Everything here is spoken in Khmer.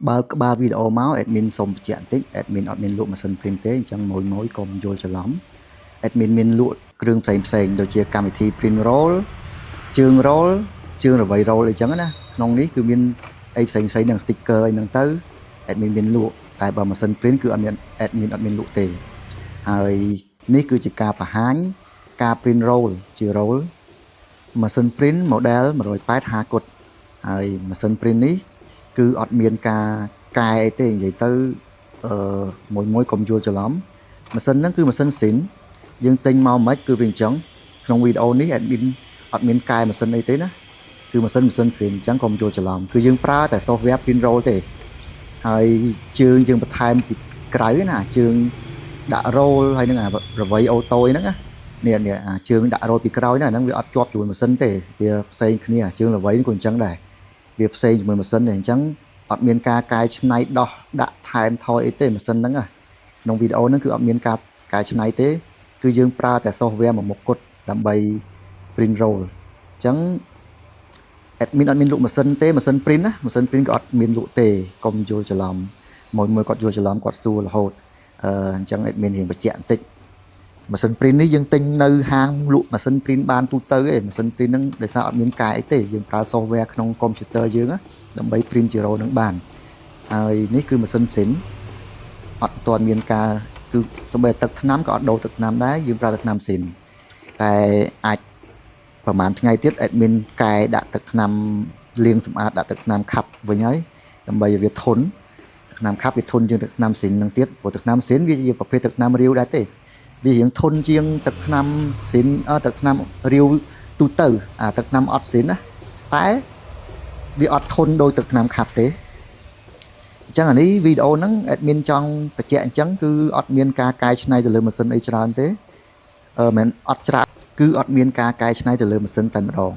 បើក្បាលវីដេអូមក admin សូមបញ្ជាក់បន្តិច admin អត់មានលក់ម៉ាស៊ីន print ទេអញ្ចឹងមួយកុំយល់ច្រឡំ admin មានលក់គ្រឿងផ្សេងដូចជាកម្មវិធី print roll ជើង roll ជើងរវៃ roll អីចឹងណាក្នុងនេះគឺមានអីផ្សេងនឹង sticker អីហ្នឹងទៅ admin មានលក់តែបើម៉ាស៊ីន print គឺអត់មាន admin អត់មានលក់ទេហើយនេះគឺជាការបង្ហាញការ print roll ជា roll ម៉ាស៊ីន print model 180 គត់ហើយម៉ាស៊ីន print នេះគឺអត់មានការកែអីទេនិយាយទៅមួយកុំយល់ច្រឡំម៉ាស៊ីនហ្នឹងគឺម៉ាស៊ីនស៊ីនយើងទិញមកមិនគឺវាអញ្ចឹងក្នុងវីដេអូនេះ admin អត់មានកែម៉ាស៊ីនអីទេណាគឺម៉ាស៊ីនស៊ីនអញ្ចឹងកុំយល់ច្រឡំគឺយើងប្រើតែ software print roll ទេហើយជើងយើងបន្ថែមពីក្រៅណាជើងដាក់ roll ហើយនឹងអារវៃអូតូហ្នឹងណានេះអាជើងដាក់ roll ពីក្រោយហ្នឹងវាអត់ជាប់ជាមួយម៉ាស៊ីនទេវាផ្សេងគ្នាជើងរវៃក៏អញ្ចឹងដែរវាផ្សេងជាមួយម៉ាស៊ីនទេអញ្ចឹងអត់មានការកែច្នៃដោះដាក់ថែមថយអីទេម៉ាស៊ីនហ្នឹងក្នុងវីដេអូហ្នឹងគឺអត់មានការកែច្នៃទេគឺយើងប្រើតែ software មួយមុខគត់ដើម្បី print roll អញ្ចឹង admin អត់មានលក់ម៉ាស៊ីនទេម៉ាស៊ីន print ណាម៉ាស៊ីន print ក៏អត់មានលក់ទេកុំយល់ច្រឡំមួយគាត់យល់ច្រឡំគាត់សួររហូតអញ្ចឹង admin រៀងបញ្ជាក់បន្តិចម៉ាស៊ីន print នេះយើងទិញនៅហាងលក់ម៉ាស៊ីន print បានទូទៅឯងម៉ាស៊ីន print ហ្នឹងដោយសារអត់មានកែអីទេយើងប្រើ software ក្នុង computer យើងដើម្បី print ជា roll ហ្នឹងបានហើយនេះគឺម៉ាស៊ីនស៊ីនអត់ទាន់មានការគឺសំបីទឹកថ្នាំក៏អត់ដូរទឹកថ្នាំដែរយើងប្រើទឹកថ្នាំស៊ីនតែអាចប្រហែលថ្ងៃទៀត admin កែដាក់ទឹកថ្នាំលាងសម្អាតដាក់ទឹកថ្នាំខាប់វិញហើយដើម្បីឲ្យវាធន់ទឹកថ្នាំខាប់វាធន់ជាងទឹកថ្នាំស៊ីនហ្នឹងទៀតព្រោះទឹកថ្នាំស៊ីនវាជាប្រភេទទឹកថ្នាំរាវដែរទេវារៀងធន់ជាងទឹកថ្នាំស៊ីនទឹកថ្នាំរាវទូទៅអាទឹកថ្នាំអត់ស៊ីនណាតែវាអត់ធន់ដូចទឹកថ្នាំខាប់ទេអញ្ចឹងអានេះវីដេអូហ្នឹង admin ចង់បញ្ជាក់អញ្ចឹងគឺអត់មានការកែច្នៃទៅលើម៉ាស៊ីនអីច្រើនទេមិនអត់ច្រើនគឺអត់មានការកែច្នៃទៅលើម៉ាស៊ីនតែម្ដង